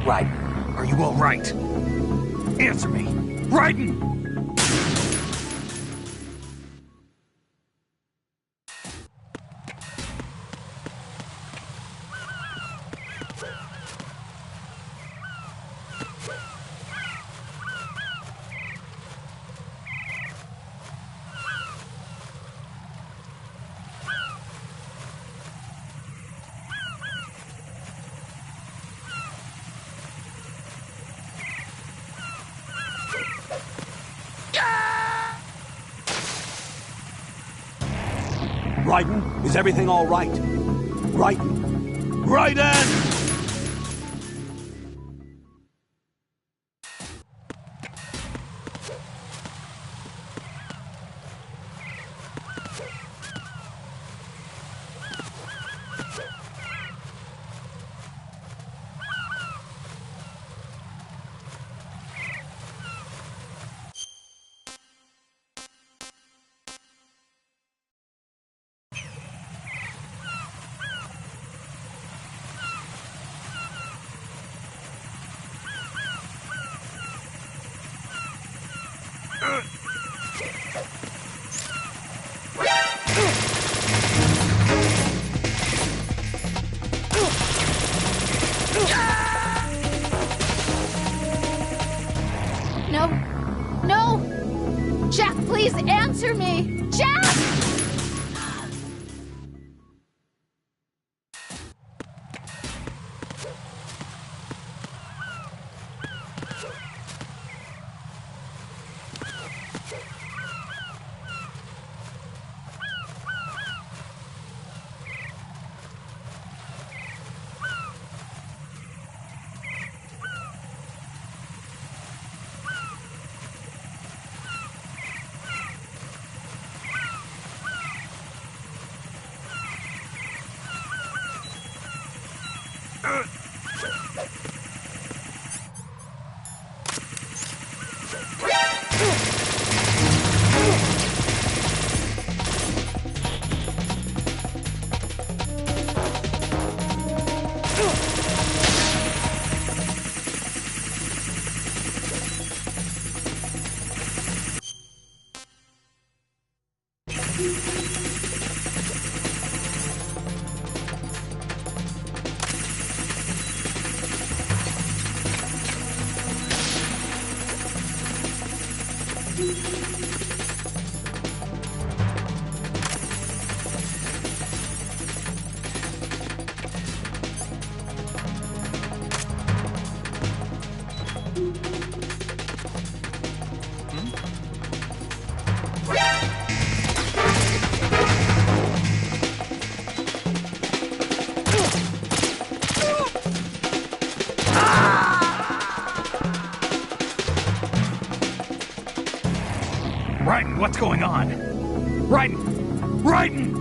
Right. Are you all right? Answer me. Raiden! Raiden, is everything all right? Raiden! Raiden! No. No! Jack, please answer me! Jack! Raiden, what's going on? Raiden! Raiden!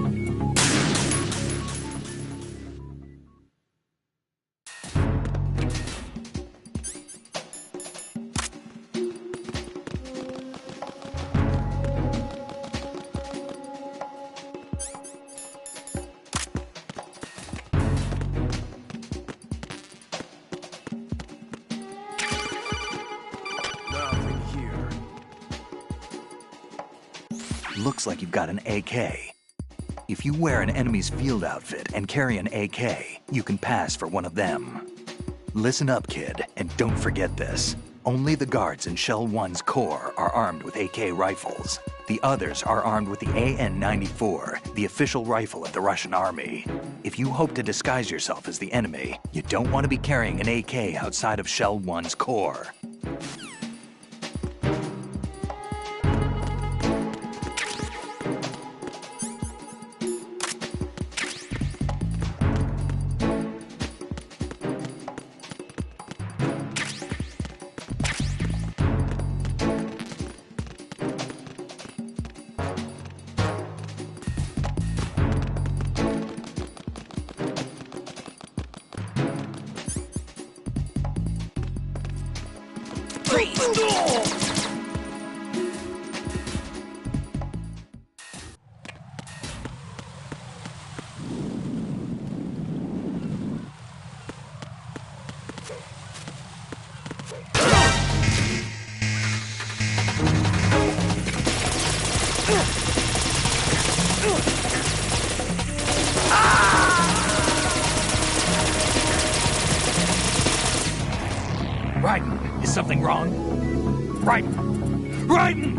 Looks like you've got an AK. If you wear an enemy's field outfit and carry an AK, you can pass for one of them. Listen up, kid, and don't forget this. Only the guards in Shell 1's Corps are armed with AK rifles. The others are armed with the AN-94, the official rifle of the Russian army. If you hope to disguise yourself as the enemy, you don't want to be carrying an AK outside of Shell 1's Corps. Raiden, is something wrong? Raiden! Raiden!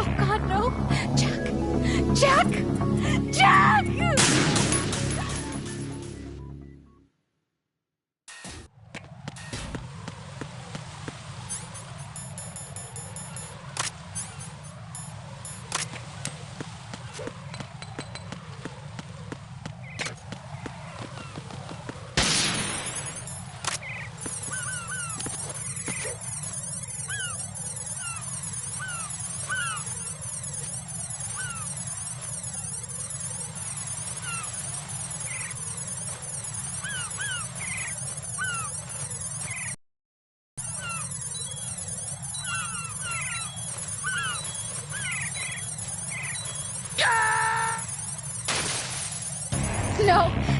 Oh God, no! Jack! Jack! Jack!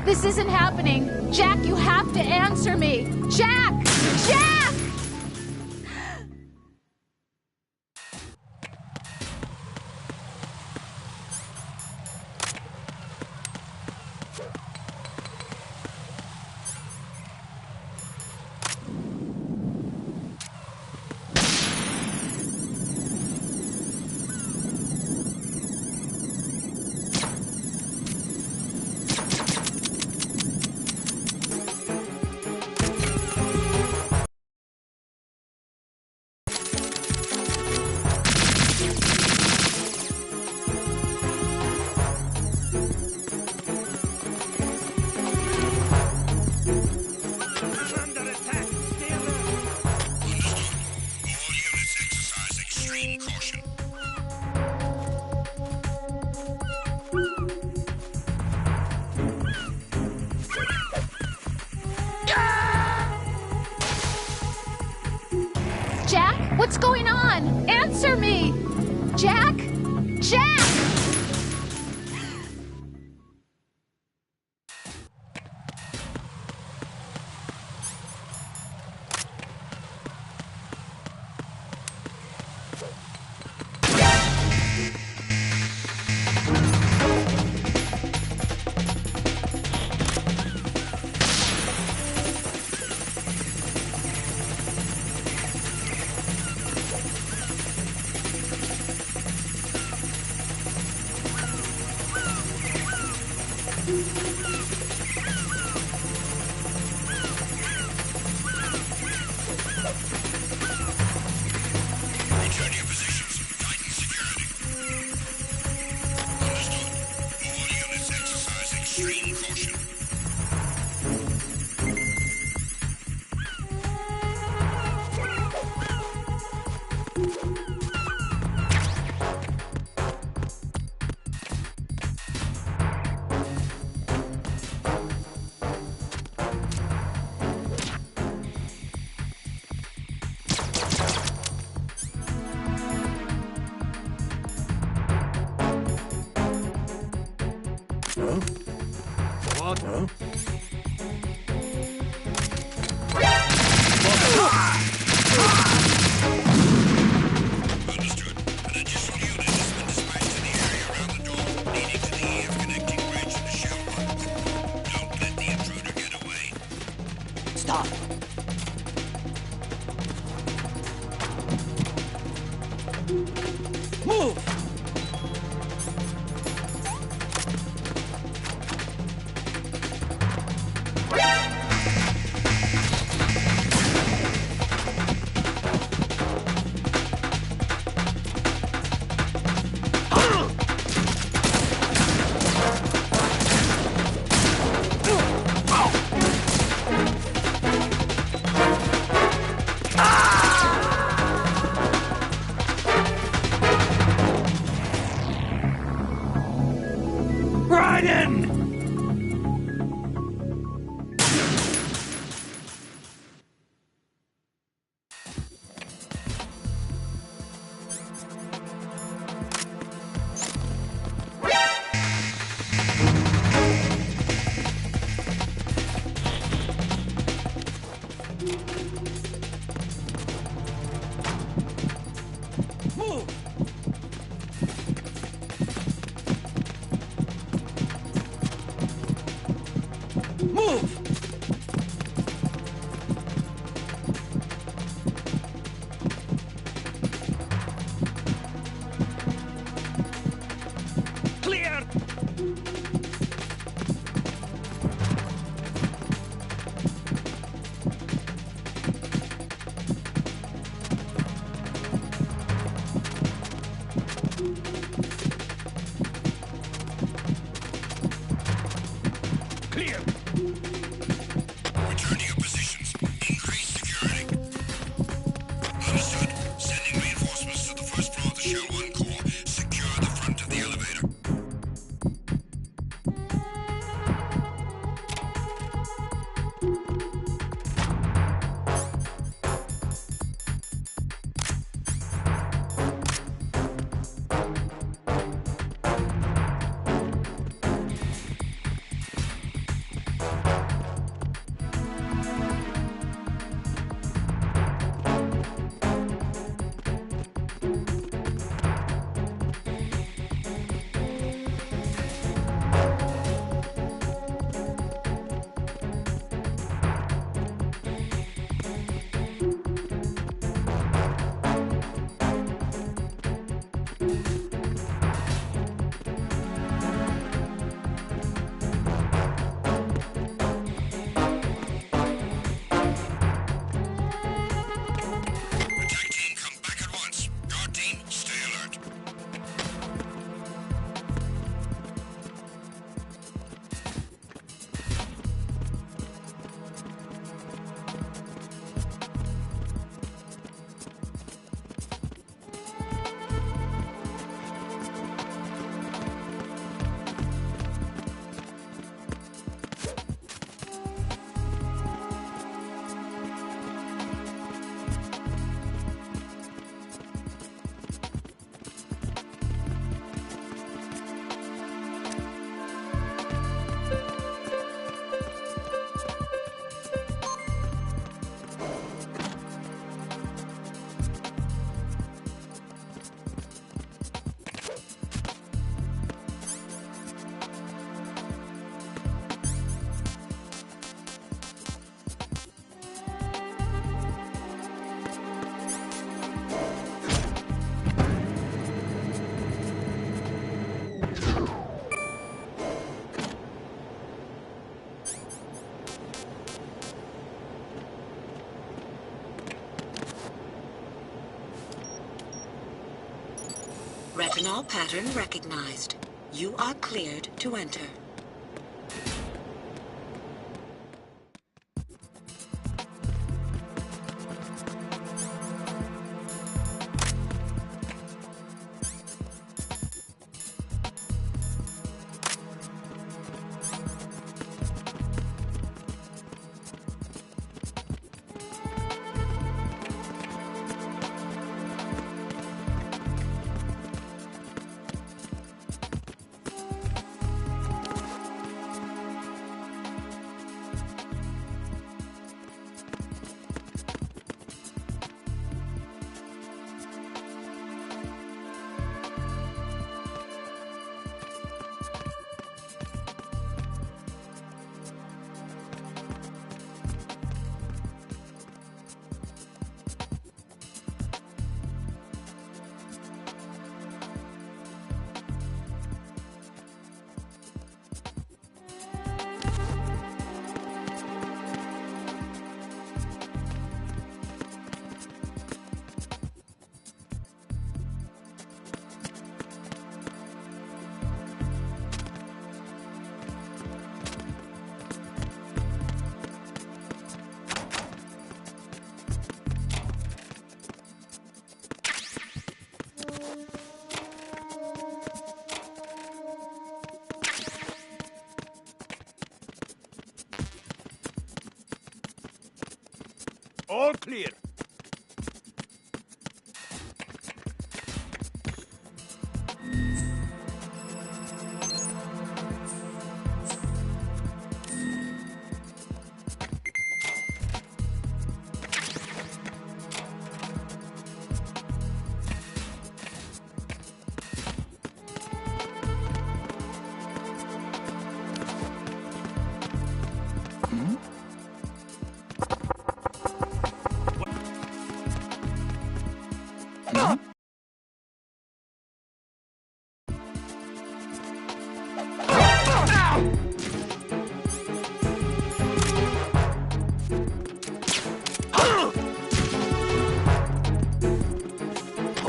This isn't happening. Jack, you have to answer me. Jack! Jack! Jack, what's going on? Answer me! Jack? Jack! Return to your positions. Tighten security. Understood. All units exercise extreme caution. What? Huh? Understood. An additional unit has been dispatched to the area around the door, leading to the EF connecting bridge and the shell run. Don't let the intruder get away. Stop. Move! Raiden! Move! Move! Clear! Clear! Retinol pattern recognized. You are cleared to enter. All clear.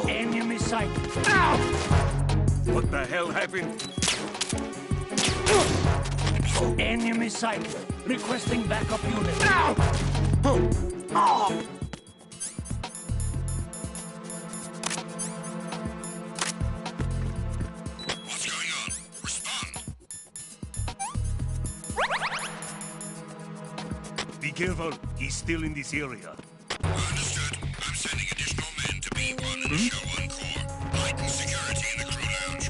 Enemy sight. Ow! What the hell happened? Enemy sight. Requesting backup unit. Ow! Oh! What's going on? Respond. Be careful. He's still in this area. Understood. I'm sending additional men to B1 and Show 1 Core. Heighten security in the crew lounge.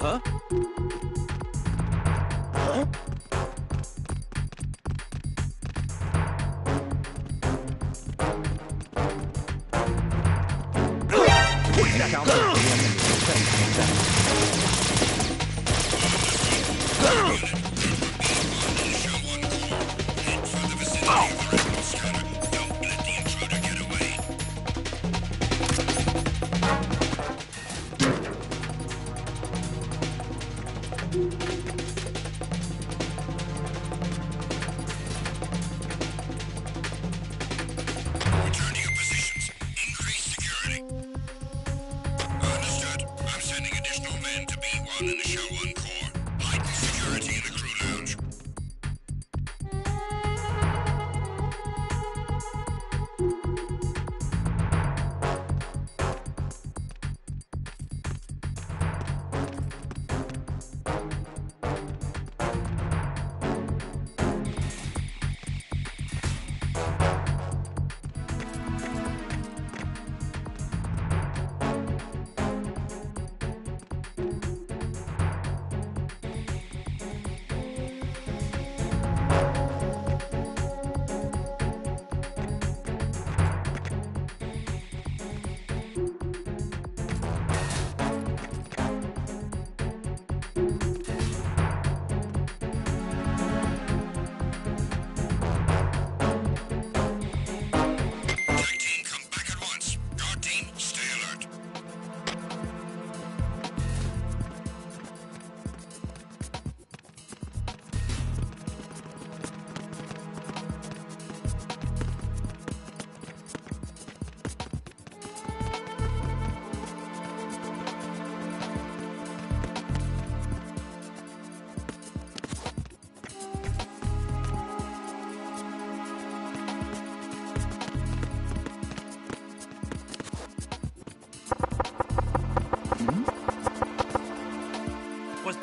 Huh? Huh? Return to your positions. Increase security. Understood. I'm sending additional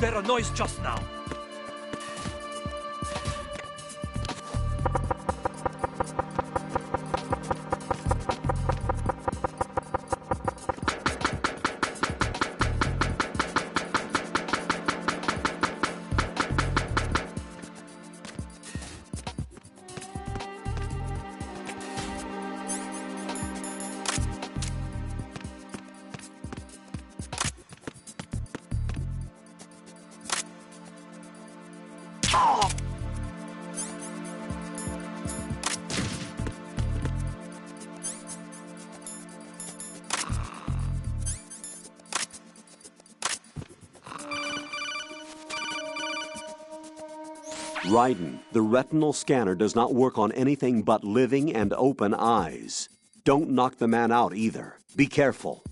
there a noise just now? Raiden, the retinal scanner does not work on anything but living and open eyes. Don't knock the man out either. Be careful.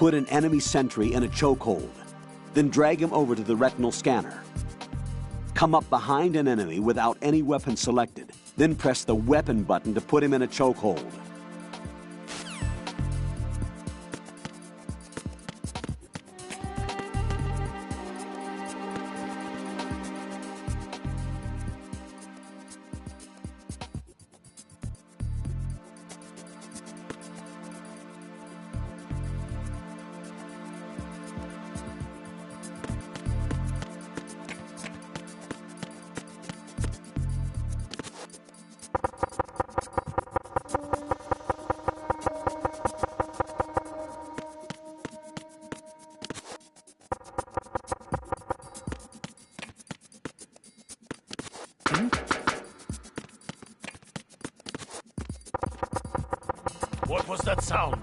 Put an enemy sentry in a chokehold, then drag him over to the retinal scanner. Come up behind an enemy without any weapon selected, then press the weapon button to put him in a chokehold. What was that sound?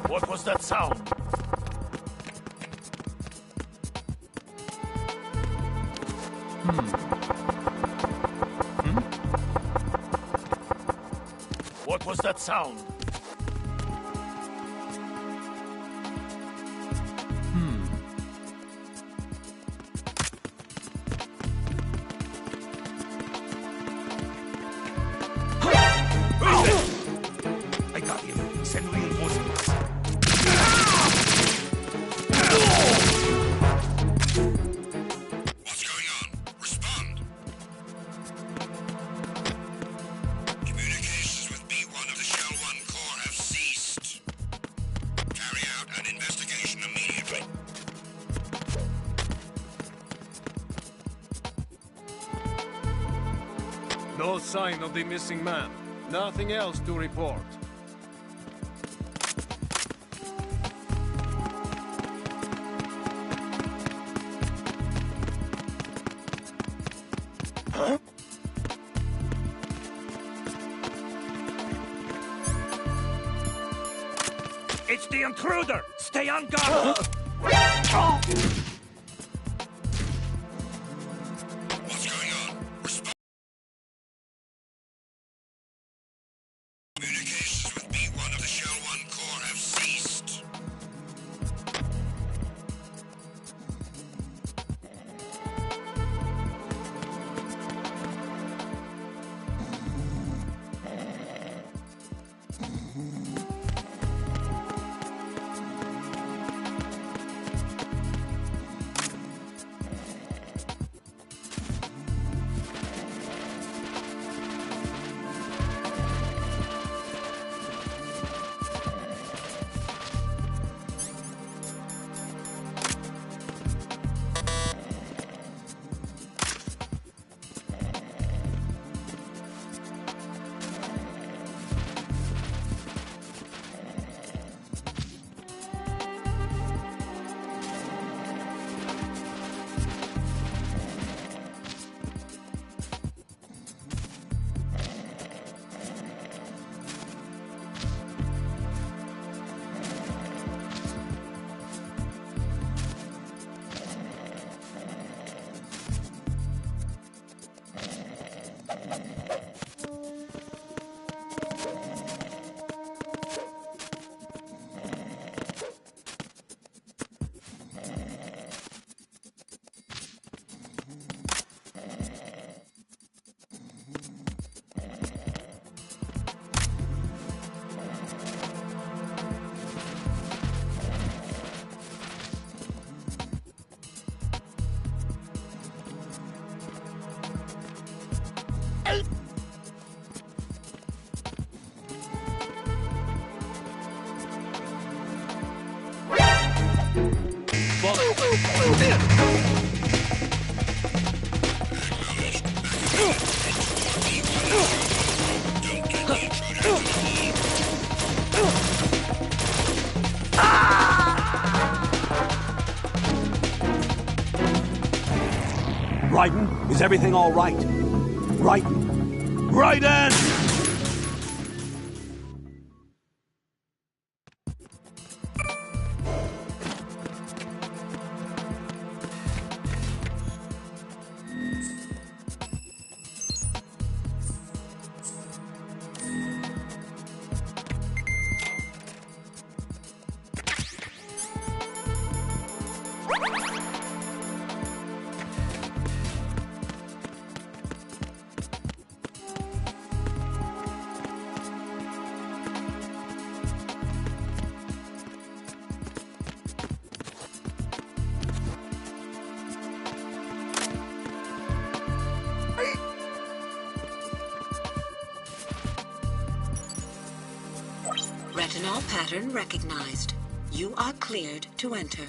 What was that sound? What was that sound? I got him. Send reinforcements. No sign of the missing man. Nothing else to report. It's the intruder! Stay on guard! What's going on? Communications with B1 of the Shell 1 core have ceased. Raiden, is everything all right? Raiden! Raiden! Retinol pattern recognized. You are cleared to enter.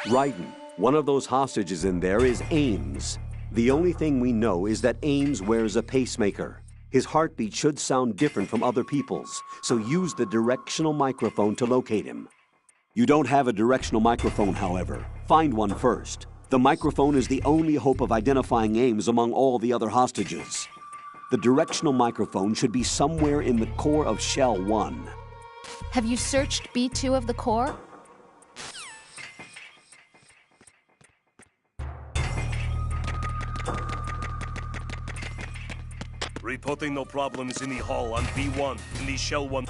Raiden, one of those hostages in there is Ames. The only thing we know is that Ames wears a pacemaker. His heartbeat should sound different from other people's, so use the directional microphone to locate him. You don't have a directional microphone, however. Find one first. The microphone is the only hope of identifying Ames among all the other hostages. The directional microphone should be somewhere in the core of Shell 1. Have you searched B2 of the core? Reporting no problems in the hall on B1 in the Shell 1.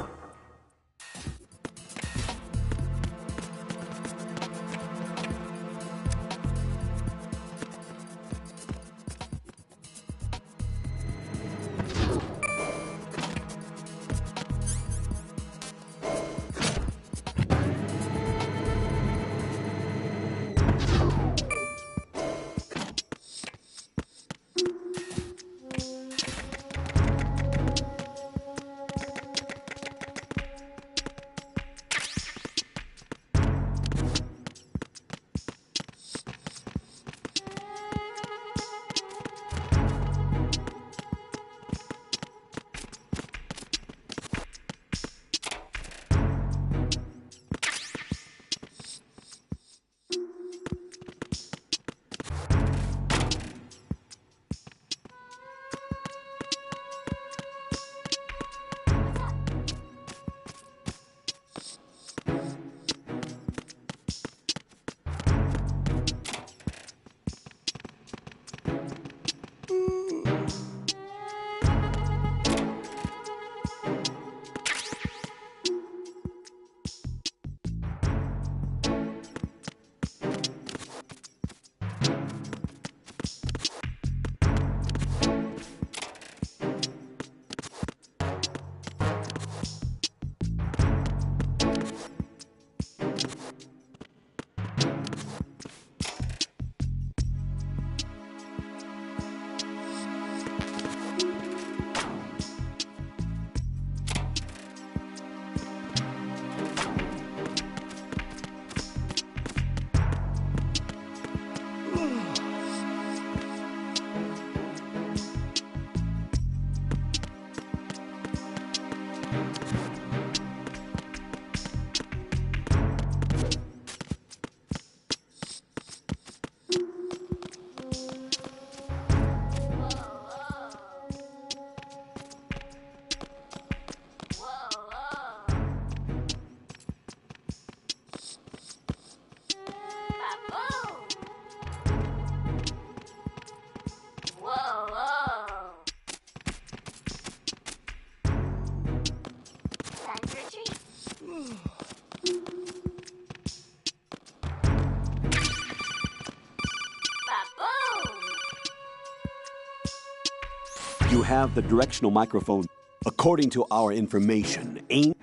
You have the directional microphone. According to our information, aim...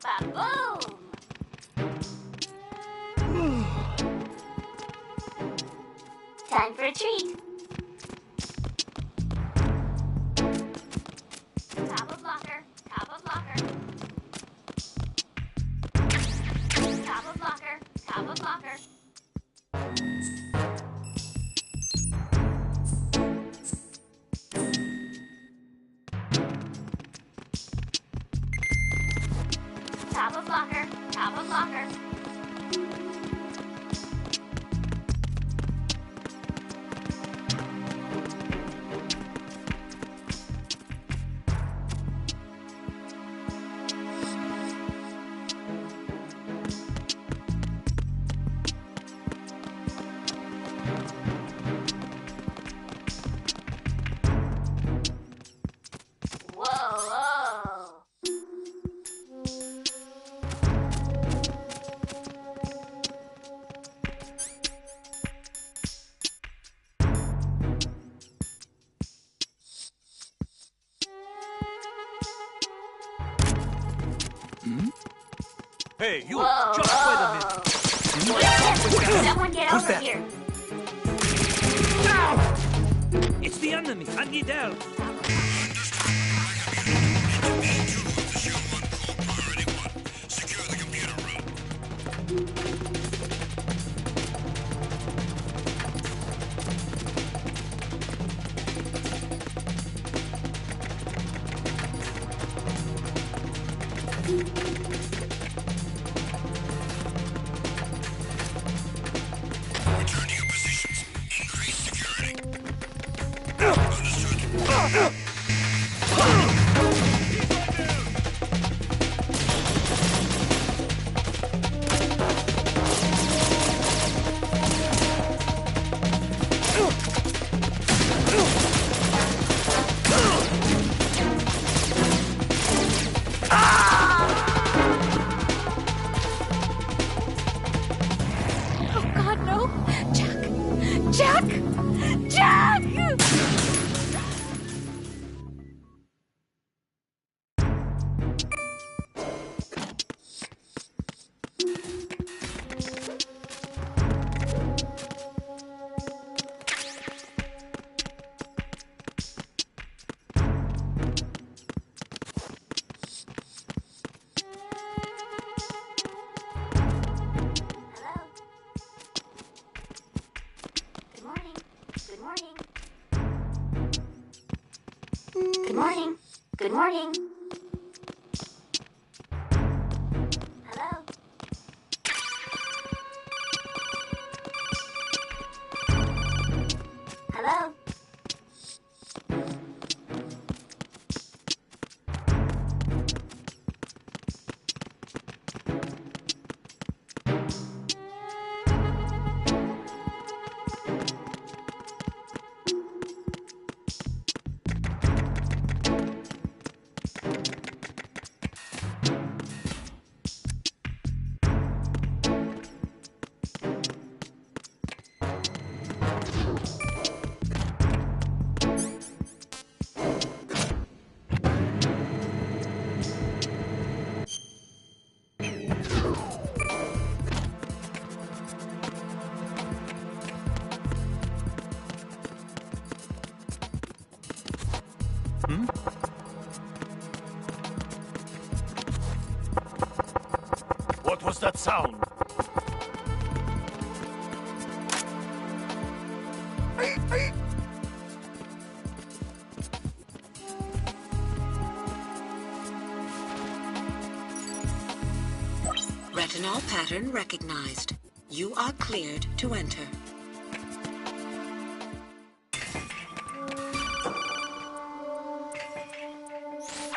Ba-boom! Time for a treat. Top of locker, top of locker. Top of locker, top of locker. Top of locker, top of locker. Whoa. Hey, you! Whoa. Just wait a minute! Someone get Who's over that? here. It's the enemy! Hand me down! Secure the computer room. Return to your positions. Increase security. Understood. Oh God, no! Jack! Jack! Jack! Hello? Good morning. Good morning. Good morning. Good morning. Hello? Hello? What was that sound? Retinol pattern recognized. You are cleared to enter.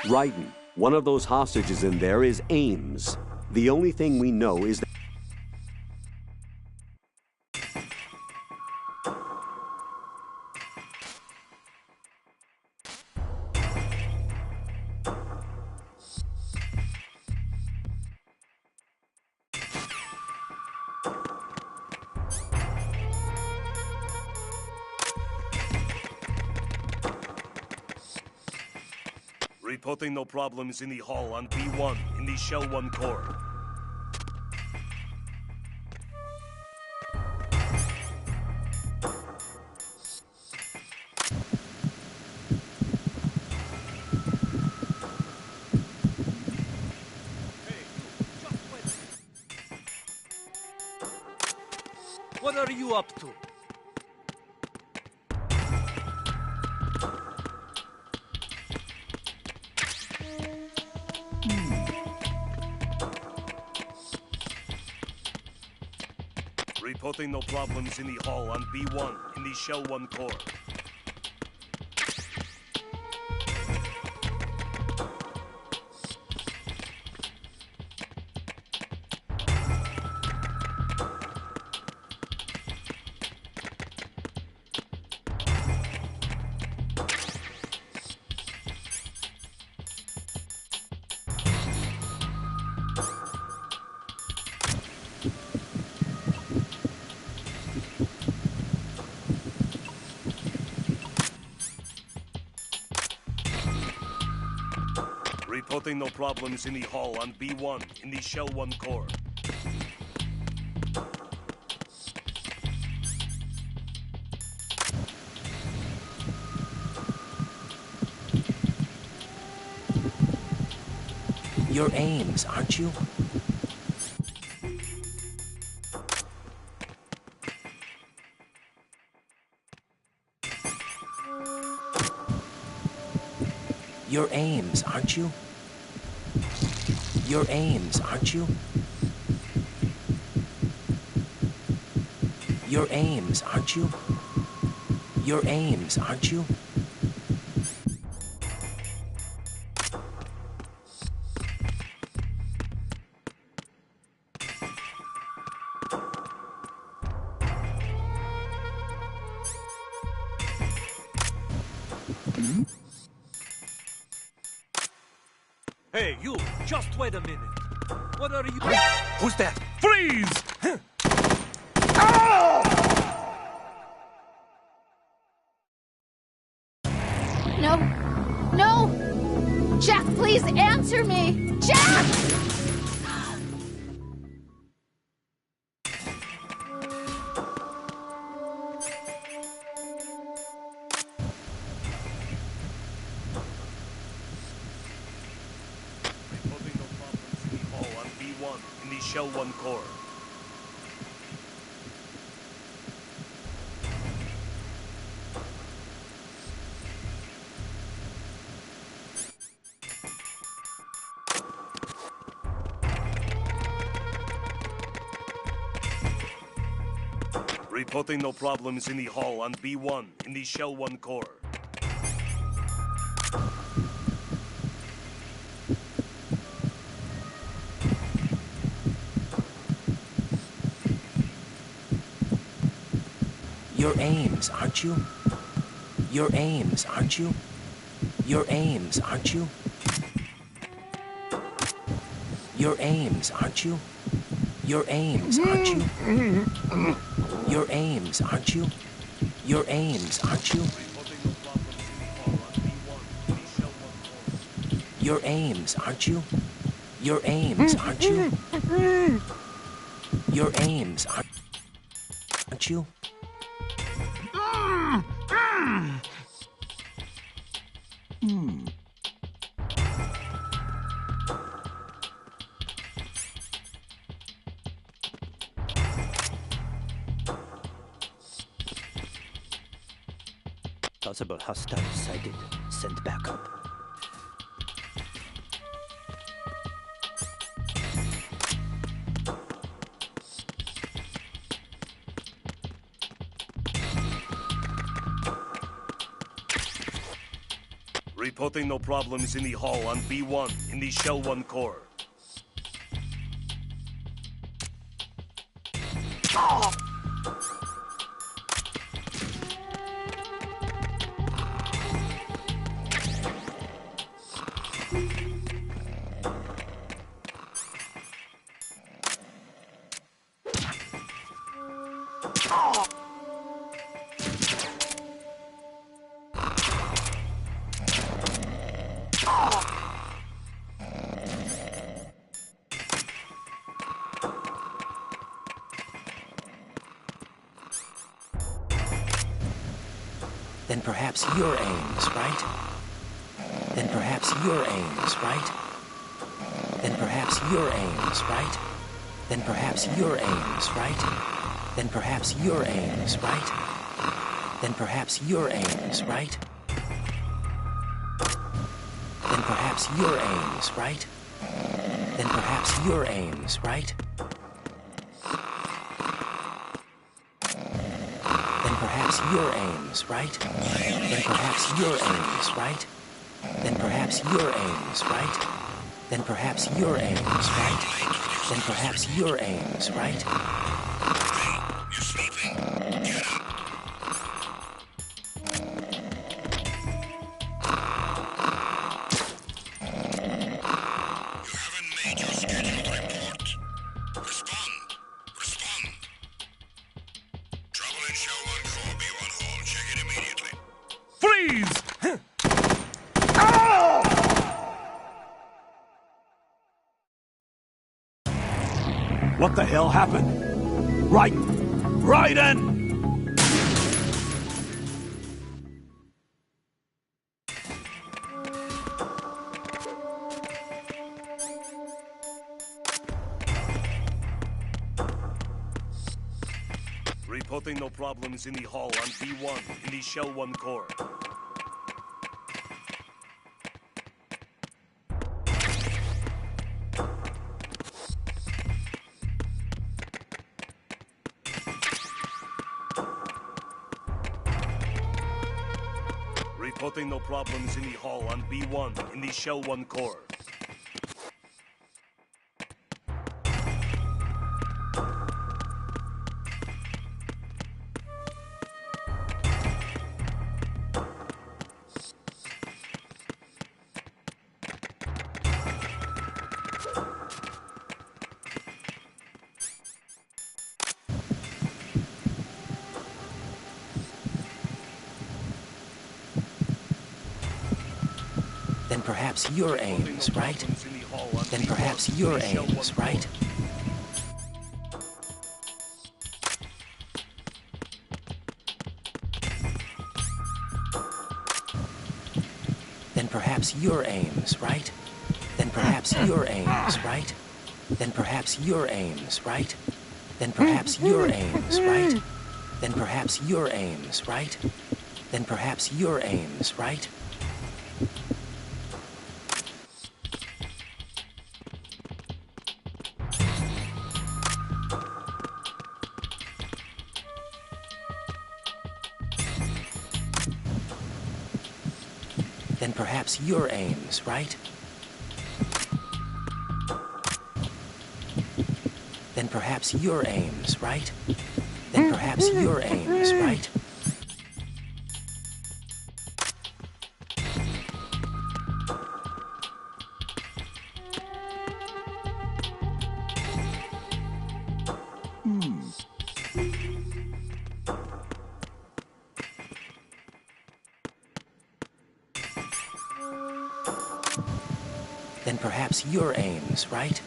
Raiden, one of those hostages in there is Ames. The only thing we know is that... Reporting no problems in the hall on B1 in the Shell 1 core. What are you up to? Reporting no problems in the hall on B1 in the Shell 1 core. Reporting no problems in the hall on B1 in the Shell 1 core. You're Ames, aren't you? You're Ames, aren't you? You're Ames, aren't you? You're Ames, aren't you? You're Ames, aren't you? Hey, you! Just wait a minute. What are you... Who's that? Freeze! No. No! Jack, please answer me! Jack! Reporting no problems in the hall on B1 in the Shell 1 core. Reporting no problems in the hall on B1 in the Shell 1 core. You're Ames, aren't you? You're Ames, aren't you? You're Ames, aren't you? You're Ames, aren't you? You're Ames, aren't you? You're Ames, aren't you? You're Ames, aren't you? Reporting no problems in the hall on B1 in the Shell 1 core. You're Ames, aren't you? You're Ames, aren't you? You're Ames, aren't you? Possible hostiles sighted. Send backup. Reporting no problems in the hall on B1 in the Shell 1 core. Then perhaps your aim's right. Then perhaps your aim's right. Then perhaps your aim's right. Then perhaps your aim's right. Then perhaps your aim's right. Then perhaps your aim's right. Then perhaps your aim's right. Then perhaps your aim's right. Then perhaps your aim's right. Then perhaps your aim's right. Then perhaps your aim's right. Then perhaps your aim's right. Then perhaps your aim's right. You're sleeping. Get up. You haven't made your scheduled report. Respond. Respond. Trouble in Show 1 Core, B1 Hall. Check it immediately. Freeze! What the hell happened? Raiden! Reporting no problems in the hall on B1 in the Shell 1 core. Reporting no problems in the hall on B1 in the Shell 1 core. Then perhaps your aim's right. Then perhaps your aim's right. Then perhaps your aim's right. Then perhaps your aim's right. Then perhaps your aim's right. Then perhaps your aim's right. Then perhaps your aim's right. Then perhaps your aim's right. Then perhaps your aim's right. Then perhaps your aim's right. Then perhaps your aim's right. Then perhaps your aim's right.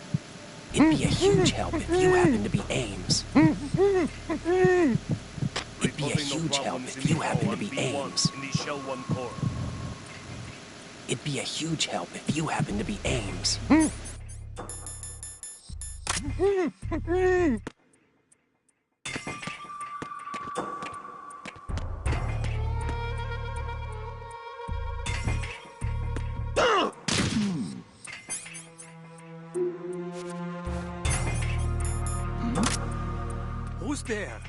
It'd be a huge help if you happen to be Ames. It'd be a huge help if you happen to be Ames. In the Shell 1 core. It'd be a huge help if you happen to be Ames. Who's there?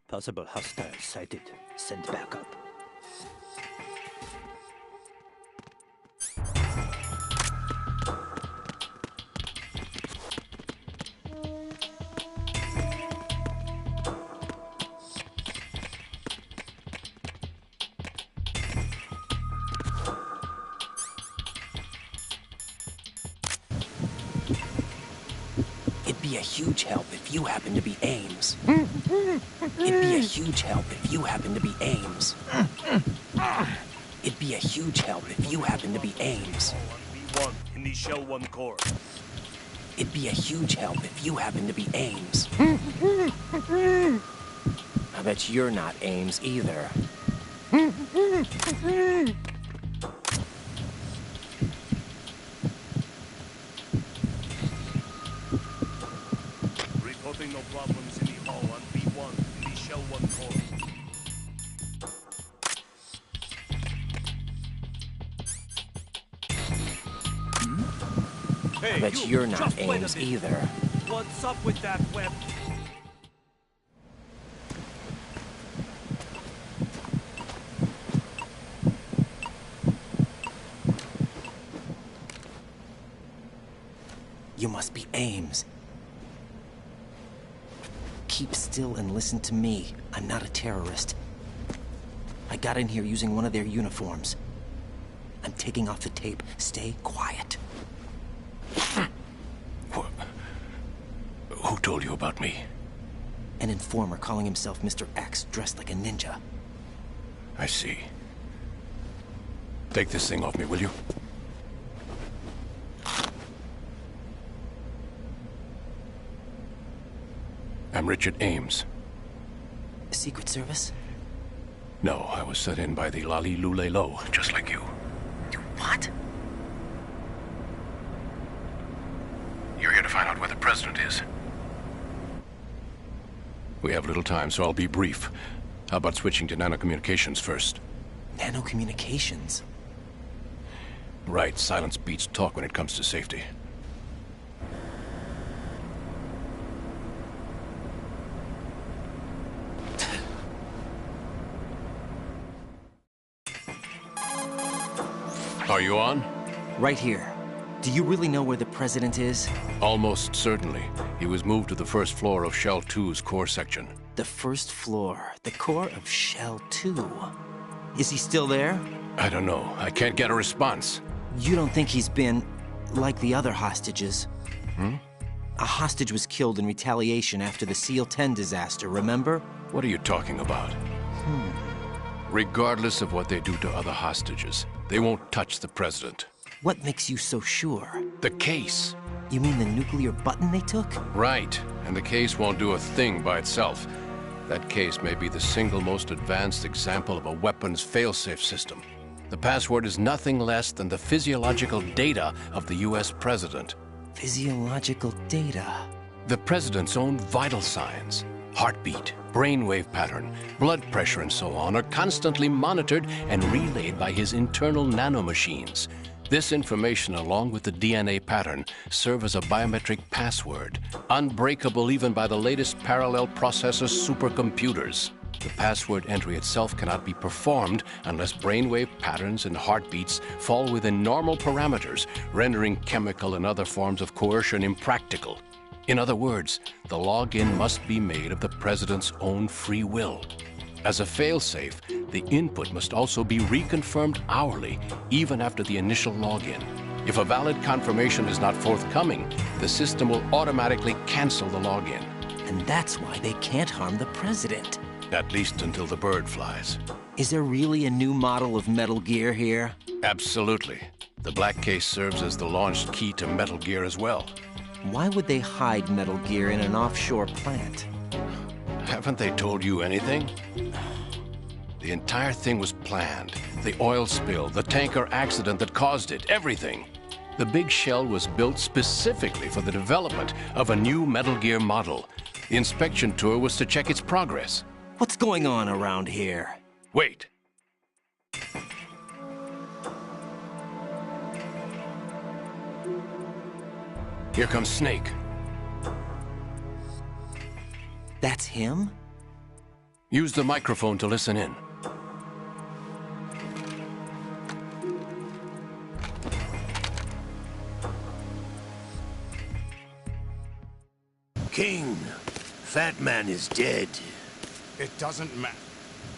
Possible hostiles sighted. Send backup. It'd be a huge help if you happen to be Ames. It'd be a huge help if you happen to be Ames. It'd be a huge help if you happen to be Ames. B1 in the Shell 1 core. It'd be a huge help if you happen to be Ames. I bet you're not Ames either. Reporting no problems in the hall on B1 in the Shell 1 core. I bet you're not Ames either. What's up with that web? You must be Ames. Keep still and listen to me. I'm not a terrorist. I got in here using one of their uniforms. I'm taking off the tape. Stay quiet. Who told you about me? An informer calling himself Mr. X, dressed like a ninja. I see. Take this thing off me, will you? I'm Richard Ames. Secret Service? No, I was sent in by the Lali Lule Lo, just like you. What? You're here to find out where the president is. We have little time, so I'll be brief. How about switching to nanocommunications first? Nanocommunications? Right, silence beats talk when it comes to safety. Are you on? Right here. Do you really know where the president is? Almost certainly. He was moved to the first floor of Shell 2's core section. The first floor. The core of Shell 2. Is he still there? I don't know. I can't get a response. You don't think he's been like the other hostages? A hostage was killed in retaliation after the SEAL 10 disaster, remember? What are you talking about? Regardless of what they do to other hostages, they won't touch the president. What makes you so sure? The case. You mean the nuclear button they took? Right. And the case won't do a thing by itself. That case may be the single most advanced example of a weapons failsafe system. The password is nothing less than the physiological data of the US president. Physiological data? The president's own vital signs, heartbeat, brainwave pattern, blood pressure, and so on, are constantly monitored and relayed by his internal nanomachines. This information, along with the DNA pattern, serve as a biometric password, unbreakable even by the latest parallel processor supercomputers. The password entry itself cannot be performed unless brainwave patterns and heartbeats fall within normal parameters, rendering chemical and other forms of coercion impractical. In other words, the login must be made of the president's own free will. As a failsafe, the input must also be reconfirmed hourly, even after the initial login. If a valid confirmation is not forthcoming, the system will automatically cancel the login. And that's why they can't harm the president. At least until the bird flies. Is there really a new model of Metal Gear here? Absolutely. The black case serves as the launch key to Metal Gear as well. Why would they hide Metal Gear in an offshore plant? Haven't they told you anything? The entire thing was planned. The oil spill, the tanker accident that caused it, everything. The big shell was built specifically for the development of a new Metal Gear model. The inspection tour was to check its progress. What's going on around here? Wait. Here comes Snake. That's him? Use the microphone to listen in. King, Fat Man is dead. It doesn't matter.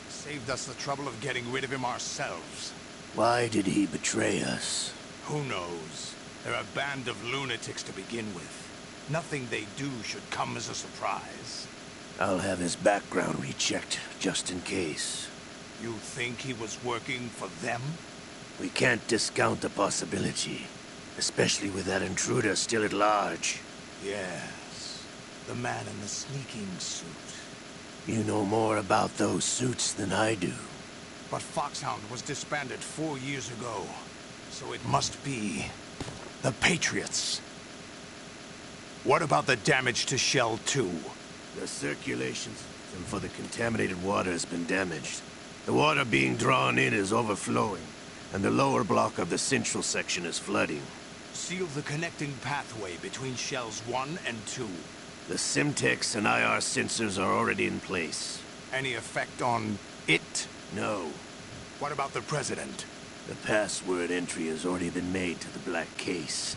Saved us the trouble of getting rid of him ourselves. Why did he betray us? Who knows? They're a band of lunatics to begin with. Nothing they do should come as a surprise. I'll have his background rechecked, just in case. You think he was working for them? We can't discount the possibility, especially with that intruder still at large. Yes. The man in the sneaking suit. You know more about those suits than I do. But Foxhound was disbanded 4 years ago. So it must be the Patriots. What about the damage to Shell 2? The circulation system for the contaminated water has been damaged. The water being drawn in is overflowing, and the lower block of the central section is flooding. Seal the connecting pathway between Shells 1 and 2. The Simtex and IR sensors are already in place. Any effect on it? No. What about the President? The password entry has already been made to the black case.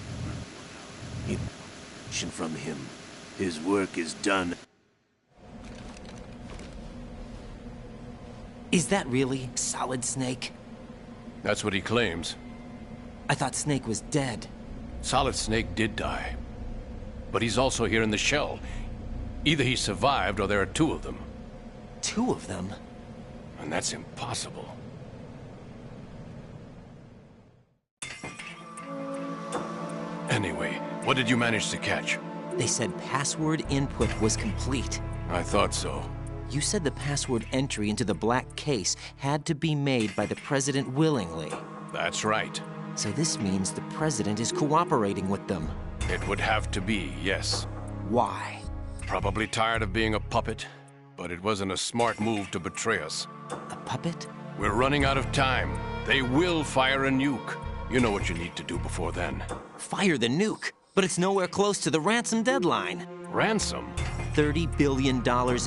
From him. His work is done. Is that really Solid Snake? That's what he claims. I thought Snake was dead. Solid Snake did die. But he's also here in the shell. Either he survived or there are two of them. Two of them? And that's impossible. Anyway, what did you manage to catch? They said password input was complete. I thought so. You said the password entry into the black case had to be made by the President willingly. That's right. So this means the President is cooperating with them. It would have to be, yes. Why? Probably tired of being a puppet, but it wasn't a smart move to betray us. A puppet? We're running out of time. They will fire a nuke. You know what you need to do before then. Fire the nuke? But it's nowhere close to the ransom deadline. Ransom? $30 billion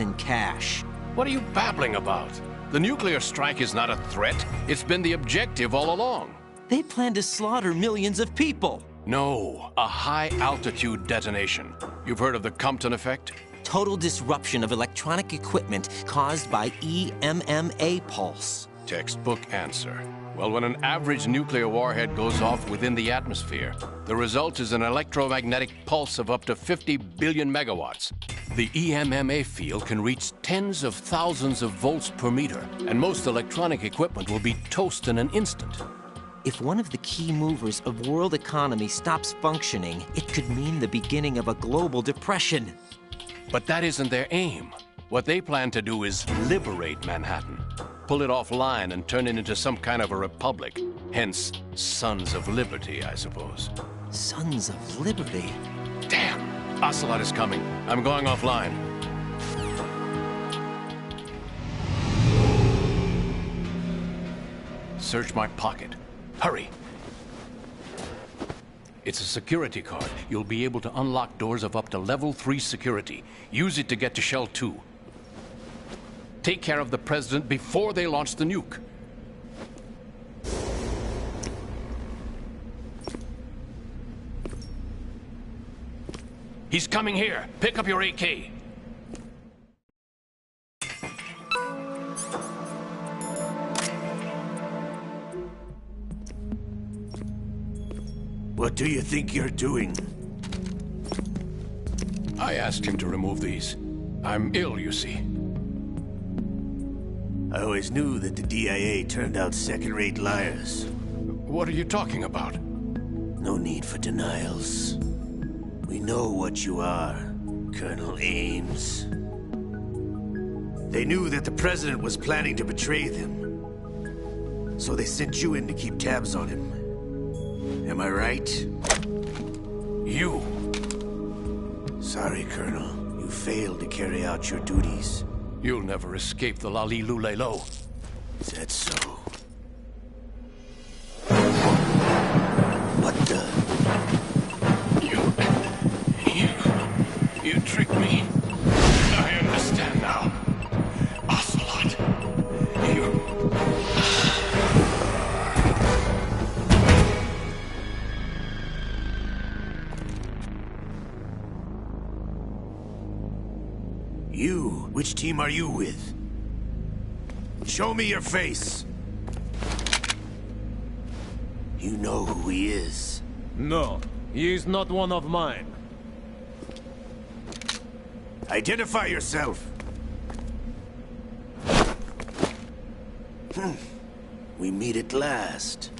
in cash. What are you babbling about? The nuclear strike is not a threat. It's been the objective all along. They plan to slaughter millions of people. No, a high-altitude detonation. You've heard of the Compton effect? Total disruption of electronic equipment caused by EMMA pulse. Textbook answer. Well, when an average nuclear warhead goes off within the atmosphere, the result is an electromagnetic pulse of up to 50 billion megawatts. The EMMA field can reach tens of thousands of volts per meter, and most electronic equipment will be toast in an instant. If one of the key movers of world economy stops functioning, it could mean the beginning of a global depression. But that isn't their aim. What they plan to do is liberate Manhattan. Pull it offline and turn it into some kind of a republic. Hence, Sons of Liberty, I suppose. Sons of Liberty? Damn! Ocelot is coming. I'm going offline. Search my pocket. Hurry! It's a security card. You'll be able to unlock doors of up to level 3 security. Use it to get to Shell 2. Take care of the President before they launch the nuke. He's coming here. Pick up your AK. What do you think you're doing? I asked him to remove these. I'm ill, you see. I always knew that the DIA turned out second-rate liars. What are you talking about? No need for denials. We know what you are, Colonel Ames. They knew that the President was planning to betray them. So they sent you in to keep tabs on him. Am I right? You. Sorry, Colonel. You failed to carry out your duties. You'll never escape the Lali-Lu-Lay-Lo. Is that so? What the? You tricked me. I understand now. Ocelot. You? Which team are you with? Show me your face. You know who he is. No, he is not one of mine. Identify yourself. We meet at last.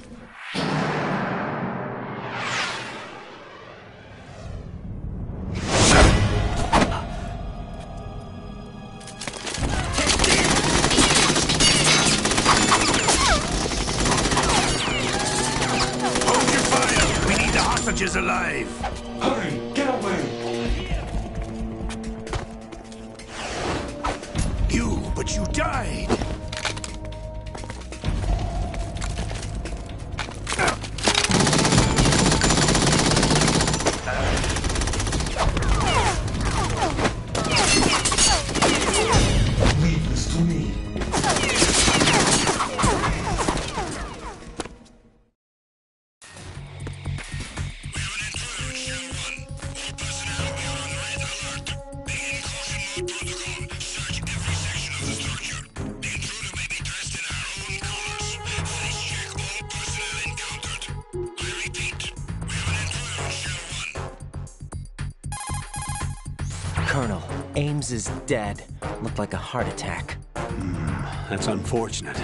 Hold your fire! We need the hostages alive! Hurry! Get away! But you died! Leave this to me. Colonel, Ames is dead. Looked like a heart attack. That's unfortunate.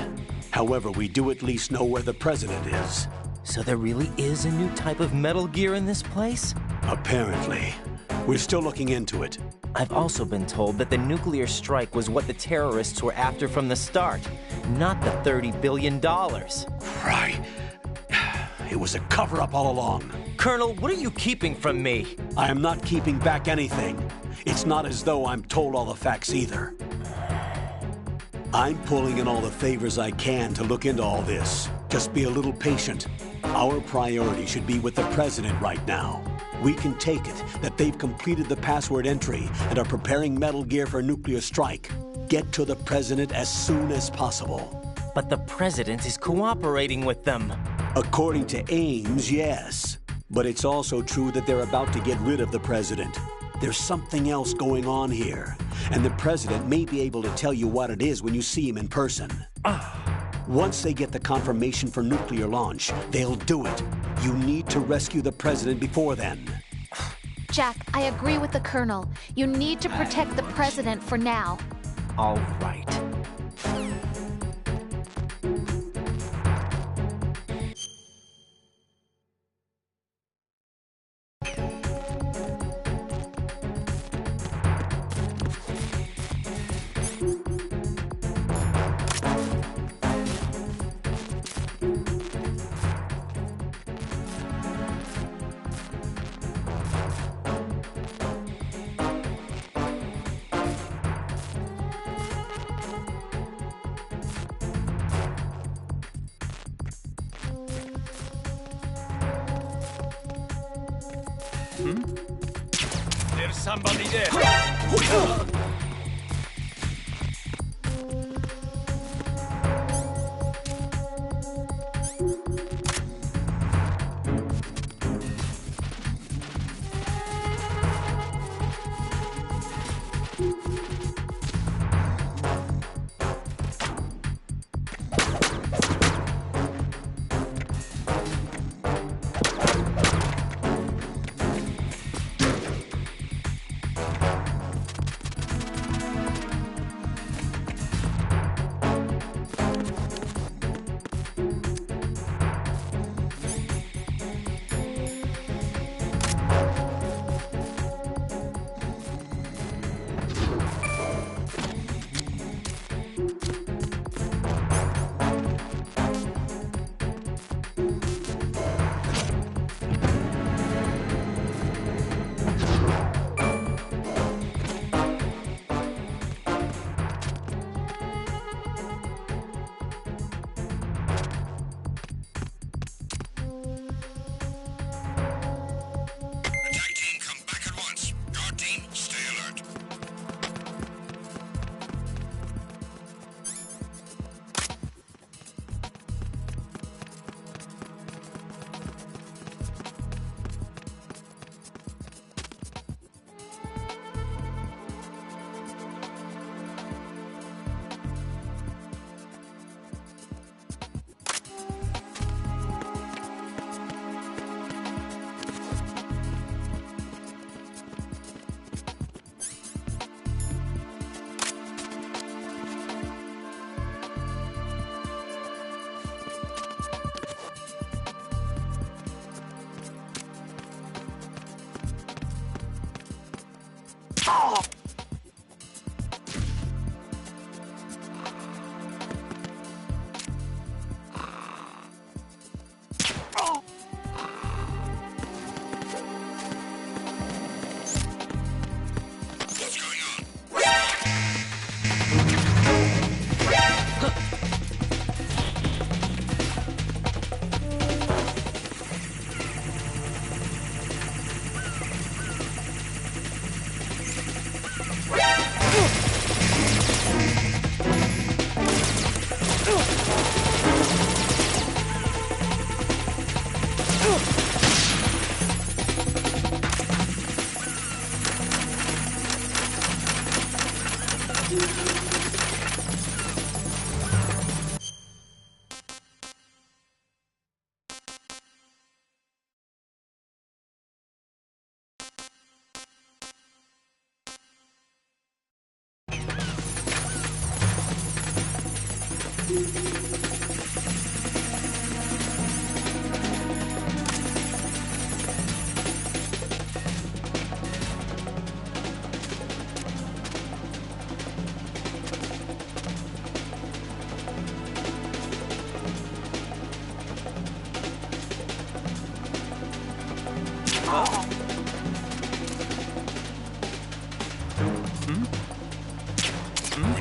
However, we do at least know where the president is. So there really is a new type of Metal Gear in this place? Apparently. We're still looking into it. I've also been told that the nuclear strike was what the terrorists were after from the start, not the $30 billion. Right. It was a cover-up all along. Colonel, what are you keeping from me? I am not keeping back anything. It's not as though I'm told all the facts either. I'm pulling in all the favors I can to look into all this. Just be a little patient. Our priority should be with the president right now. We can take it that they've completed the password entry and are preparing Metal Gear for a nuclear strike. Get to the president as soon as possible. But the president is cooperating with them. According to Ames, yes. But it's also true that they're about to get rid of the president. There's something else going on here, and the president may be able to tell you what it is when you see him in person. Once they get the confirmation for nuclear launch, they'll do it. You need to rescue the president before then. Jack, I agree with the Colonel. You need to protect the president for now. All right. There's somebody there.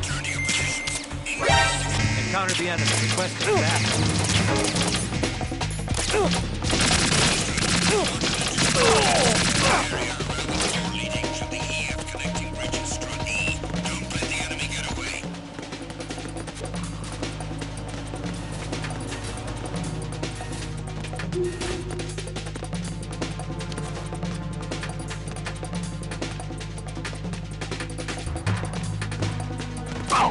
Return to your positions. Encounter the enemy. Requesting that. Area around the door leading to the EF connecting bridges. Strut E. Don't let the enemy get away. Ow!